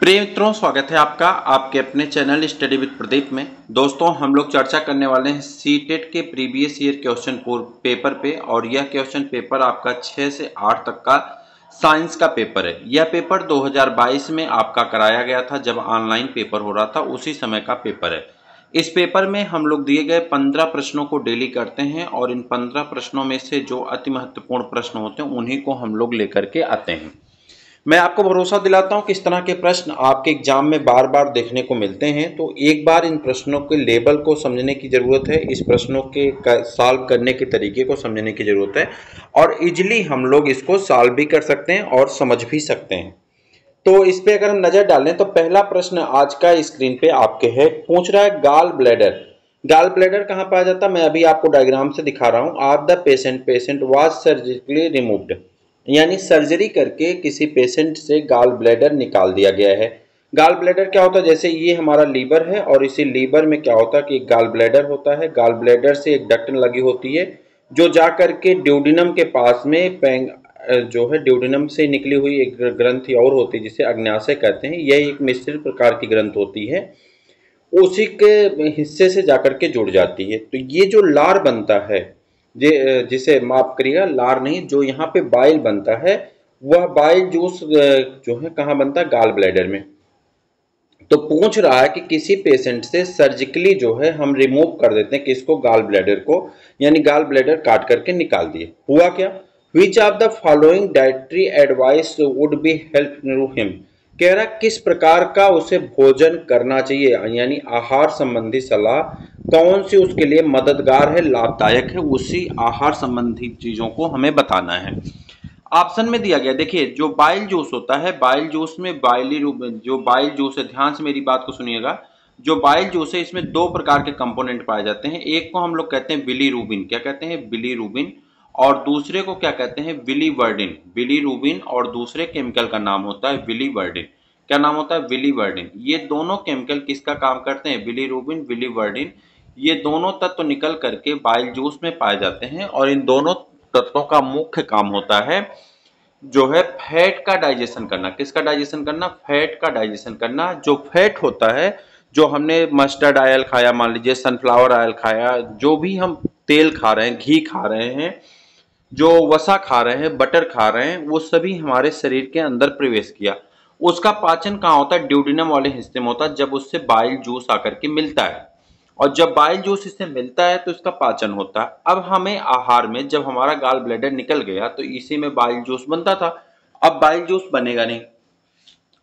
प्रिय मित्रों, स्वागत है आपका आपके अपने चैनल स्टडी विद प्रदीप में। दोस्तों, हम लोग चर्चा करने वाले हैं सीटेट के प्रीवियस ईयर क्वेश्चन पेपर पे। और यह क्वेश्चन पेपर आपका 6 से 8 तक का साइंस का पेपर है। यह पेपर 2022 में आपका कराया गया था, जब ऑनलाइन पेपर हो रहा था, उसी समय का पेपर है। इस पेपर में हम लोग दिए गए 15 प्रश्नों को डेली करते हैं और इन 15 प्रश्नों में से जो अति महत्वपूर्ण प्रश्न होते हैं उन्हीं को हम लोग लेकर के आते हैं। मैं आपको भरोसा दिलाता हूं कि इस तरह के प्रश्न आपके एग्जाम में बार बार देखने को मिलते हैं, तो एक बार इन प्रश्नों के लेवल को समझने की ज़रूरत है, इस प्रश्नों के सॉल्व करने के तरीके को समझने की ज़रूरत है और इजीली हम लोग इसको सॉल्व भी कर सकते हैं और समझ भी सकते हैं। तो इस पे अगर हम नज़र डालें तो पहला प्रश्न आज का स्क्रीन पे आपके है, पूछ रहा है गाल ब्लैडर। गाल ब्लैडर कहाँ पाया जाता है, मैं अभी आपको डायग्राम से दिखा रहा हूँ। आप the patient was surgically removed, यानी सर्जरी करके किसी पेशेंट से गाल ब्लैडर निकाल दिया गया है। गाल ब्लैडर क्या होता है, जैसे ये हमारा लीवर है और इसी लीवर में क्या होता है कि एक गाल ब्लैडर होता है। गाल ब्लैडर से एक डक्ट लगी होती है जो जा करके ड्यूडिनम के पास में जो है ड्यूडिनम से निकली हुई एक ग्रंथि और होती है जिसे अग्न्याशय कहते हैं। यह एक मिश्रित प्रकार की ग्रंथ होती है, उसी के हिस्से से जाकर के जुड़ जाती है। तो ये जो लार बनता है, जिसे माफ करिएगा, लार नहीं, जो यहाँ पे बाइल बनता है, वह बाइल जूस जो है कहाँ बनता है, गाल ब्लैडर में। तो पूछ रहा है कि किसी पेशेंट से सर्जिकली जो है हम रिमूव कर देते हैं किसको, गाल ब्लैडर को, यानी गाल ब्लैडर काट करके निकाल दिए। हुआ क्या, which of the following dietary advice would be help to him. कह रहा किस प्रकार का उसे भोजन करना चाहिए, यानी आहार संबंधी सलाह कौन सी उसके लिए मददगार है, लाभदायक है, उसी आहार संबंधी चीजों को हमें बताना है। ऑप्शन में दिया गया, देखिए जो बाइल जूस होता है, बाइल जूस में जो बाइल जूस है, ध्यान से मेरी बात को सुनिएगा। जो बाइल जूस है इसमें दो प्रकार के कंपोनेंट पाए जाते हैं। एक को हम लोग कहते हैं बिलीरुबिन, क्या कहते हैं, बिलीरुबिन, और दूसरे को क्या कहते हैं, बिलीवर्डिन। बिलीरुबिन और दूसरे केमिकल का नाम होता है बिलीवर्डिन। क्या नाम होता है, बिलीवर्डिन। ये दोनों केमिकल किसका काम करते हैं, बिलीरुबिन, बिलीवर्डिन। ये दोनों तत्व निकल करके बाइल जूस में पाए जाते हैं और इन दोनों तत्वों का मुख्य काम होता है जो है फैट का डाइजेशन करना। किसका डाइजेशन करना, फैट का डाइजेशन करना। जो फैट होता है, जो हमने मस्टर्ड ऑयल खाया, मान लीजिए सनफ्लावर ऑयल खाया, जो भी हम तेल खा रहे हैं, घी खा रहे हैं, जो वसा खा रहे हैं, बटर खा रहे हैं, वो सभी हमारे शरीर के अंदर प्रवेश किया। उसका पाचन कहाँ होता है, ड्यूडिनम वाले हिस्से में होता है, जब उससे बाइल जूस आकर के मिलता है। और जब बाइल जूस इससे मिलता है तो इसका पाचन होता है। अब हमें आहार में जब हमारा गाल ब्लैडर निकल गया तो इसी में बाइल जूस बनता था। अब बाइल जूस बनेगा नहीं,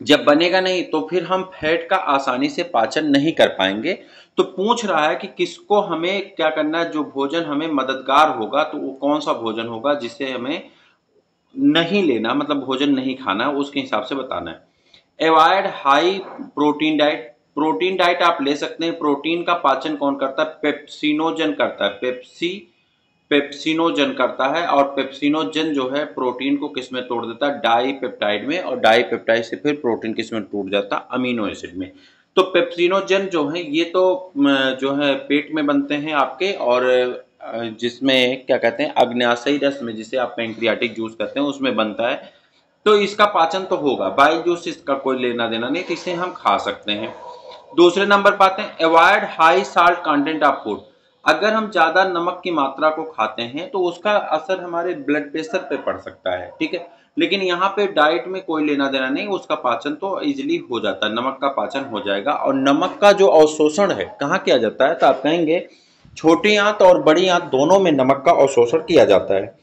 जब बनेगा नहीं तो फिर हम फैट का आसानी से पाचन नहीं कर पाएंगे। तो पूछ रहा है कि किसको हमें क्या करना है, जो भोजन हमें मददगार होगा, तो वो कौन सा भोजन होगा जिसे हमें नहीं लेना, मतलब भोजन नहीं खाना, उसके हिसाब से बताना है। Avoid high protein diet. Protein diet आप ले सकते हैं। प्रोटीन का पाचन कौन करता है, पेप्सिनोजन करता है, पेप्सिनोजन करता है। और पेप्सिनोजन जो है प्रोटीन को किस में तोड़ देता है, डाईपेप्टाइड में, और डाईपेप्टाइड से फिर प्रोटीन किस में टूट जाता है, अमीनो एसिड में। तो पेप्सिनोजन जो है ये तो जो है पेट में बनते हैं आपके, और जिसमें क्या कहते हैं, अग्न्याशयी रस में, जिसे आप पैंक्रियाटिक जूस कहते हैं, उसमें बनता है। तो इसका पाचन तो होगा। बाइल जूस इसका कोई लेना देना नहीं, तो इसे हम खा सकते हैं। दूसरे नंबर पर आते हैं, avoid high salt content of food. अगर हम ज्यादा नमक की मात्रा को खाते हैं तो उसका असर हमारे ब्लड प्रेशर पे पड़ सकता है, ठीक है। लेकिन यहाँ पे डाइट में कोई लेना देना नहीं, उसका पाचन तो इजिली हो जाता है, नमक का पाचन हो जाएगा। और नमक का जो अवशोषण है कहाँ किया जाता है, तो आप कहेंगे छोटी आंत और बड़ी आंत दोनों में नमक का अवशोषण किया जाता है।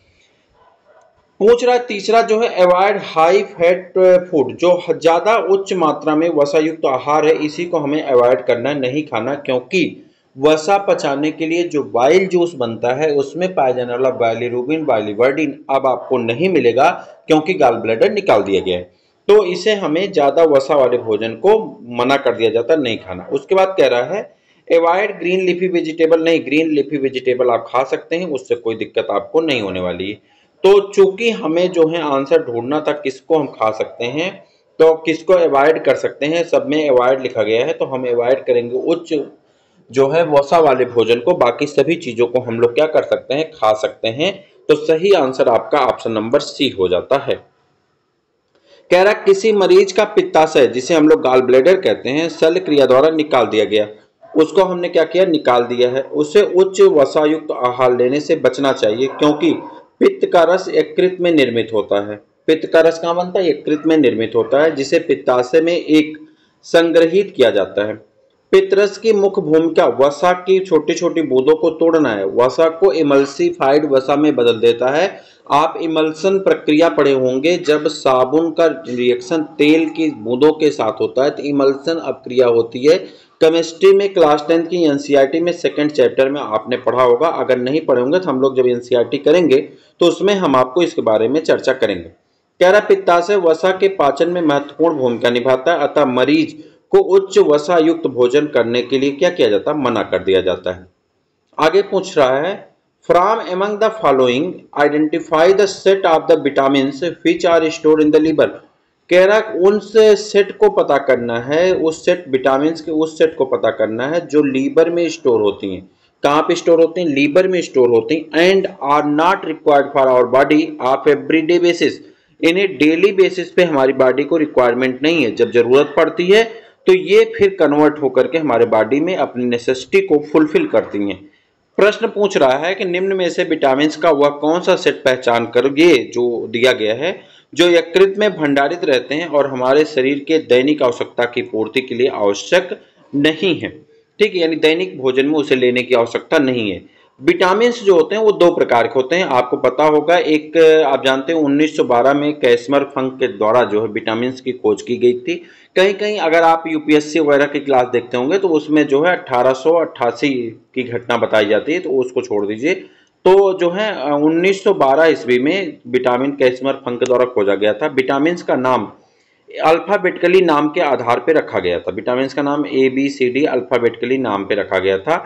पूछ रहा है तीसरा जो है, अवॉइड हाई फैट फूड। जो ज्यादा उच्च मात्रा में वसा युक्त आहार है, इसी को हमें अवॉइड करना, नहीं खाना, क्योंकि वसा पचाने के लिए जो बाइल जूस बनता है उसमें पाया जाने वाला बाइलिरुबिन, बाइलिवर्डिन अब आपको नहीं मिलेगा, क्योंकि गाल ब्लैडर निकाल दिया गया है। तो इसे हमें ज्यादा वसा वाले भोजन को मना कर दिया जाता है, नहीं खाना। उसके बाद कह रहा है अवॉइड ग्रीन लीफी वेजिटेबल। नहीं, ग्रीन लीफी वेजिटेबल आप खा सकते हैं, उससे कोई दिक्कत आपको नहीं होने वाली है। तो चूंकि हमें जो है आंसर ढूंढना था किसको हम खा सकते हैं, तो किसको अवॉइड कर सकते हैं, सब में अवॉइड लिखा गया है, तो हम अवॉइड करेंगे उच्च जो है वसा वाले भोजन को। बाकी सभी चीजों को हम लोग क्या कर सकते हैं, खा सकते हैं। तो सही आंसर आपका ऑप्शन नंबर सी हो जाता है। कह रहा किसी मरीज का पित्ताशय जिसे हम लोग गाल ब्लेडर कहते हैं शल्य क्रिया द्वारा निकाल दिया गया, उसको हमने क्या किया, निकाल दिया है। उसे उच्च वसायुक्त आहार लेने से बचना चाहिए क्योंकि पित्त का रस यकृत में निर्मित होता है। पित्त का रस कहाँ बनता है, यकृत में निर्मित होता है, जिसे पित्ताशय में एक संग्रहित किया जाता है। पित्तरस की मुख्य भूमिका वसा की छोटी छोटी बूंदों को तोड़ना है, वसा को इमल्सिफाइड वसा में बदल देता है। आप इमल्सन प्रक्रिया पढ़े होंगे, जब साबुन का रिएक्शन तेल की बूंदों के साथ होता है तो इमल्सन अपक्रिया होती है। केमिस्ट्री में क्लास 10 की एनसीईआरटी में सेकंड चैप्टर में आपने पढ़ा होगा, अगर नहीं पढ़े होंगे तो हम लोग जब एनसीईआरटी करेंगे तो उसमें हम आपको इसके बारे में चर्चा करेंगे। कह रहा पित्ताशय वसा के पाचन में महत्वपूर्ण भूमिका निभाता है, अतः मरीज को उच्च वसा युक्त भोजन करने के लिए क्या किया जाता है, मना कर दिया जाता है। आगे पूछ रहा है from among the following identify the set of the vitamins which are stored in the liver. कह रहा उस सेट को पता करना है, उस सेट विटामिन्स के उस सेट को पता करना है जो लीवर में स्टोर होती हैं। कहाँ पे स्टोर होती हैं, लीवर में स्टोर होती हैं। And are not required for our body of everyday basis, इन्हें डेली बेसिस पे हमारी बॉडी को रिक्वायरमेंट नहीं है, जब जरूरत पड़ती है तो ये फिर कन्वर्ट होकर के हमारे बॉडी में अपनी नेसेसिटी को फुलफिल करती हैं। प्रश्न पूछ रहा है कि निम्न में से विटामिन्स का वह कौन सा सेट पहचान करोगे जो दिया गया है जो यकृत में भंडारित रहते हैं और हमारे शरीर के दैनिक आवश्यकता की पूर्ति के लिए आवश्यक नहीं है। ठीक है, यानी दैनिक भोजन में उसे लेने की आवश्यकता नहीं है। विटामिन्स जो होते हैं वो दो प्रकार के होते हैं, आपको पता होगा। एक आप जानते हैं 1912 में कैस्मर फंक के द्वारा जो है विटामिन्स की खोज की गई थी। कहीं कहीं अगर आप यूपीएससी वगैरह की क्लास देखते होंगे तो उसमें जो है 1888 की घटना बताई जाती है, तो उसको छोड़ दीजिए। तो जो है 1912 ईस्वी में विटामिन कैस्मर फंक के द्वारा खोजा गया था। विटामिन्स का नाम अल्फाबेटिकली नाम के आधार पर रखा गया था। विटामिन्स का नाम ABCD अल्फाबेटिकली नाम पे रखा गया था।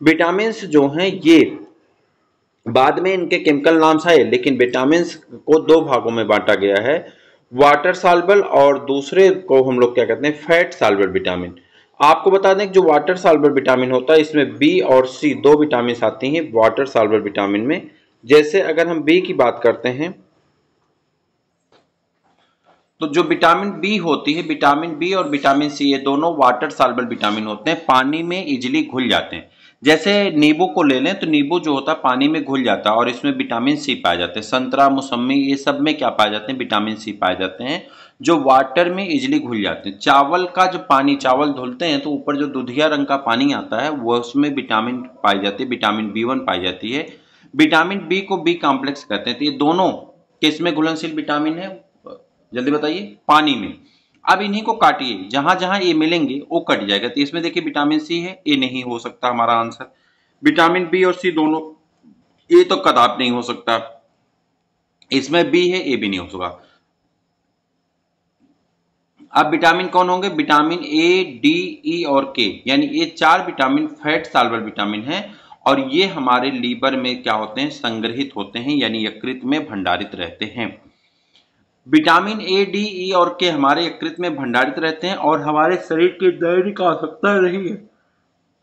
विटामिन्स जो हैं ये बाद में इनके केमिकल नाम्स आए, लेकिन विटामिन्स को दो भागों में बांटा गया है, वाटर सॉल्युबल और दूसरे को हम लोग क्या कहते हैं, फैट सॉल्युबल विटामिन। आपको बता दें कि जो वाटर सॉल्युबल विटामिन होता है इसमें बी और सी दो विटामिन आती हैं वाटर सॉल्युबल विटामिन में। जैसे अगर हम बी की बात करते हैं तो जो विटामिन बी होती है, विटामिन बी और विटामिन सी, ये दोनों वाटर सॉल्युबल विटामिन होते हैं, पानी में इजीली घुल जाते हैं। जैसे नींबू को ले लें तो नींबू जो होता है पानी में घुल जाता है और इसमें विटामिन सी पाए जाते हैं। संतरा, मौसमी, ये सब में क्या पाए जाते हैं, विटामिन सी पाए जाते हैं जो वाटर में इजीली घुल जाते हैं। चावल का जो पानी, चावल धुलते हैं तो ऊपर जो दुधिया रंग का पानी आता है वो उसमें विटामिन पाई जाती है, विटामिन B1 पाई जाती है। विटामिन बी को बी कॉम्प्लेक्स कहते हैं। तो ये दोनों किस में घुलनशील विटामिन है, जल्दी बताइए, पानी में। अब इन्हीं को काटिए, जहां जहां ये मिलेंगे वो कट जाएगा। तो इसमें देखिए विटामिन सी है, ये नहीं हो सकता हमारा आंसर। विटामिन बी और सी दोनों, ये तो कदापि नहीं हो सकता। इसमें बी है, ये भी नहीं हो सकता। अब विटामिन कौन होंगे, विटामिन ए, डी, ई और के, यानी ये चार विटामिन फैट सॉल्युबल विटामिन है और ये हमारे लीवर में क्या होते हैं, संग्रहित होते हैं, यानी यकृत में भंडारित रहते हैं। विटामिन ए, डी, ई और के हमारे यकृत में भंडारित रहते हैं और हमारे शरीर की दैनिक आवश्यकता रही है।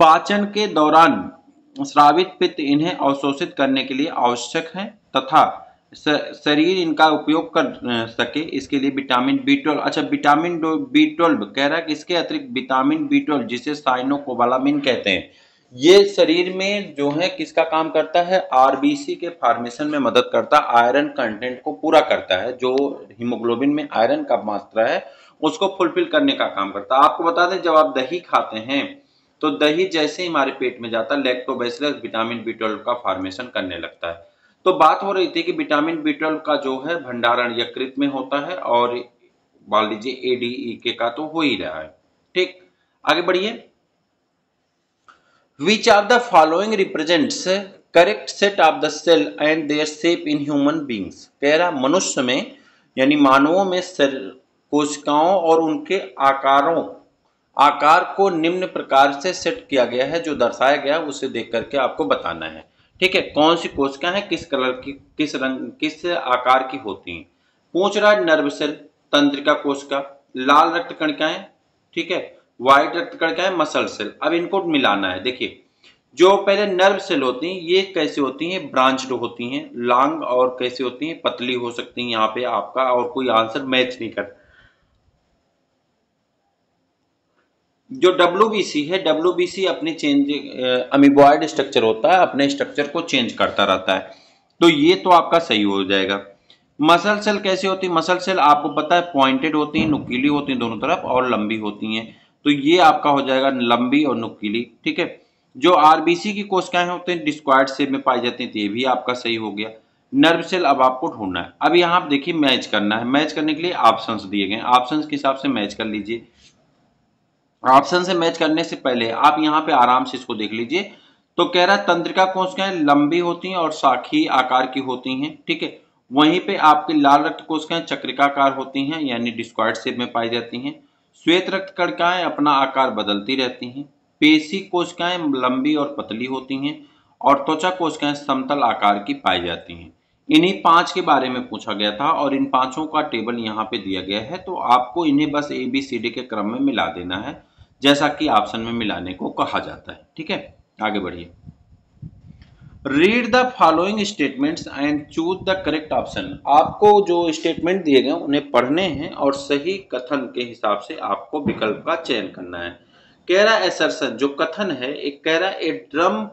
पाचन के दौरान स्रावित पित्त इन्हें अवशोषित करने के लिए आवश्यक है तथा शरीर इनका उपयोग कर सके, इसके लिए विटामिन B12। अच्छा, विटामिन B12 कह रहा है कि इसके अतिरिक्त विटामिन B12 जिसे साइनोकोबालामिन कहते हैं, ये शरीर में जो है किसका काम करता है, आरबीसी के फॉर्मेशन में मदद करता है, आयरन कंटेंट को पूरा करता है। जो हीमोग्लोबिन में आयरन का मात्रा है उसको फुलफिल करने का काम करता है। आपको बता दें जब आप दही खाते हैं तो दही जैसे ही हमारे पेट में जाता है लैक्टोबैसिलस विटामिन B12 का फॉर्मेशन करने लगता है। तो बात हो रही थी कि विटामिन B12 का जो है भंडारण यकृत में होता है और मान लीजिए ADE का तो हो ही रहा है। ठीक, आगे बढ़िए। Which of the following represents correct set of the cell and their shape in human beings? कह रहा मनुष्य में यानी मानवों में कोशिकाओं और उनके आकार को निम्न प्रकार से सेट किया गया है, जो दर्शाया गया उसे देख करके आपको बताना है। ठीक है, कौन सी कोशिका है, किस कलर की, किस रंग, किस आकार की होती हैं। पूछ रहा है नर्व सेल, तंत्रिका कोशिका, लाल रक्त कणिकाएं, ठीक है, व्हाइट रक्त कणिकाएं, मसल सेल। अब इनको मिलाना है। देखिए जो पहले नर्व सेल होती हैं ये कैसे होती हैं, ब्रांच्ड होती हैं, लॉन्ग, और कैसे होती हैं, पतली हो सकती हैं। यहाँ पे आपका और कोई आंसर मैच नहीं कर, जो WBC है, WBC अपनी चेंज अमीबॉयड स्ट्रक्चर होता है, अपने स्ट्रक्चर को चेंज करता रहता है। तो ये तो आपका सही हो जाएगा। मसल सेल कैसी होती है? मसल सेल आपको पता है पॉइंटेड होती हैं, नुकीली होती हैं दोनों तरफ और लंबी होती हैं। तो ये आपका हो जाएगा लंबी और नुकीली, ठीक है। जो आरबीसी की कोशिकाएं होती हैं डिस्क्वायड शेप में पाई जाती हैं, तो ये भी आपका सही हो गया। नर्व सेल अब आपको ढूंढना है। अब यहाँ आप देखिए मैच करना है। मैच करने के लिए ऑप्शंस दिए गए, ऑप्शंस के हिसाब से मैच कर लीजिए। ऑप्शन से मैच करने से पहले आप यहाँ पे आराम से इसको देख लीजिए। तो कह रहा है तंत्रिका कोशिकाएं लंबी होती हैं और शाखी आकार की होती हैं, ठीक है। वहीं पे आपकी लाल रक्त कोशिकाएं चक्रिकाकार होती हैं, यानी डिस्क्वायड शेप में पाई जाती हैं। श्वेत रक्त कणिकाएं अपना आकार बदलती रहती हैं। पेशी कोशिकाएं लंबी और पतली होती हैं और त्वचा कोशिकाएं समतल आकार की पाई जाती हैं। इन्हीं 5 के बारे में पूछा गया था और इन पांचों का टेबल यहाँ पे दिया गया है। तो आपको इन्हें बस ABCD के क्रम में मिला देना है, जैसा कि ऑप्शन में मिलाने को कहा जाता है, ठीक है। आगे बढ़िए। Read the following statements and choose the correct option. आपको जो स्टेटमेंट दिए गए उन्हें पढ़ने हैं और सही कथन के हिसाब से आपको विकल्प का चयन करना है। कह रहा है असर्शन, जो कथन है एक कह रहा है ए drum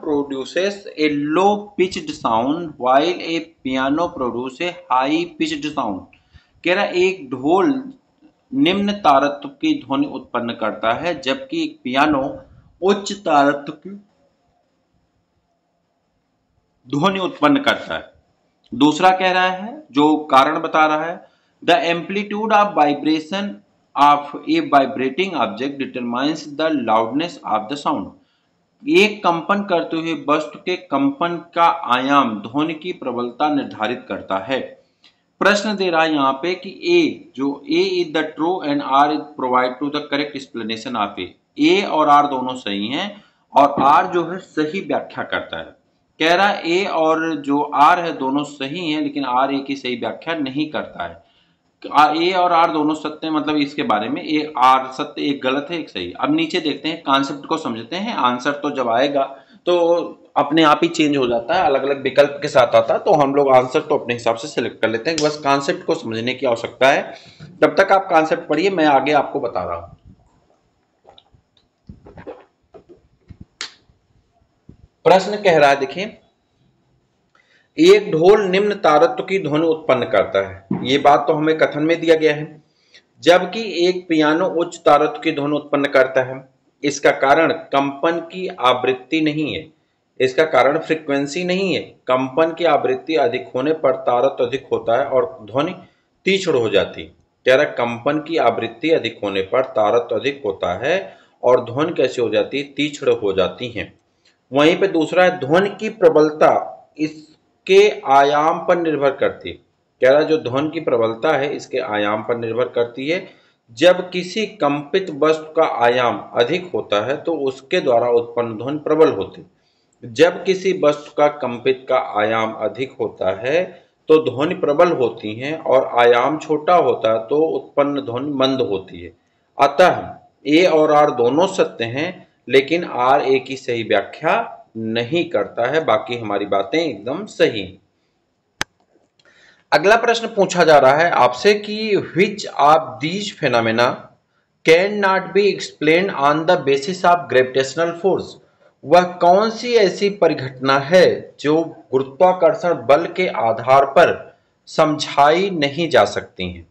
produces a low pitched sound while a piano produces a high pitched sound। कह रहा है एक ढोल निम्न तारत्व की ध्वनि उत्पन्न करता है जबकि एक पियानो उच्च तारत्व की ध्वनि उत्पन्न करता है। दूसरा कह रहा है, जो कारण बता रहा है, the amplitude of vibration of A vibrating object determines the loudness of the sound. एक कंपन करते हुए वस्तु के कंपन का आयाम ध्वनि की प्रबलता निर्धारित करता है। प्रश्न दे रहा है यहाँ पे कि A is the true and R is provide to the correct explanation of A और R दोनों सही हैं और R जो है सही व्याख्या करता है। कह रहा है A और जो R है दोनों सही हैं, लेकिन R A की सही व्याख्या नहीं करता है। A और R दोनों सत्य हैं, मतलब इसके बारे में एक R सत्य, एक गलत है, एक सही। अब नीचे देखते हैं, कॉन्सेप्ट को समझते हैं। आंसर तो जब आएगा तो अपने आप ही चेंज हो जाता है, अलग अलग विकल्प के साथ आता है, तो हम लोग आंसर तो अपने हिसाब से सिलेक्ट कर लेते हैं। बस कॉन्सेप्ट को समझने की आवश्यकता है। तब तक आप कॉन्सेप्ट पढ़िए, मैं आगे आपको बता रहा हूं। प्रश्न कह रहा है, देखिए, एक ढोल निम्न तारत्व की ध्वनि उत्पन्न करता है, ये बात तो हमें कथन में दिया गया है। जबकि एक पियानो उच्च तारत्व की ध्वनि उत्पन्न करता है। इसका कारण कंपन की आवृत्ति नहीं है, इसका कारण फ्रीक्वेंसी नहीं है। कंपन की आवृत्ति अधिक होने पर तारत्व अधिक होता है और ध्वनि तीक्ष्ण हो जाती है। कह रहा कंपन की आवृत्ति अधिक होने पर तारत्व अधिक होता है और ध्वनि कैसे हो जाती है? तीक्ष्ण हो जाती है। वहीं पे दूसरा है, ध्वनि की प्रबलता इसके आयाम पर निर्भर करती है। कह रहा जो ध्वनि की प्रबलता है इसके आयाम पर निर्भर करती है। जब किसी कंपित वस्तु का आयाम अधिक होता है तो उसके द्वारा उत्पन्न ध्वनि प्रबल होती है। जब किसी वस्तु का कंपित का आयाम अधिक होता है तो ध्वनि प्रबल होती है और आयाम छोटा होता है तो उत्पन्न ध्वनि मंद होती है। अतः A और R दोनों सत्य हैं, लेकिन R A की सही व्याख्या नहीं करता है। बाकी हमारी बातें एकदम सही। अगला प्रश्न पूछा जा रहा है आपसे कि which of these phenomena can not be explain on the basis of gravitational force. वह कौन सी ऐसी परिघटना है जो गुरुत्वाकर्षण बल के आधार पर समझाई नहीं जा सकती है।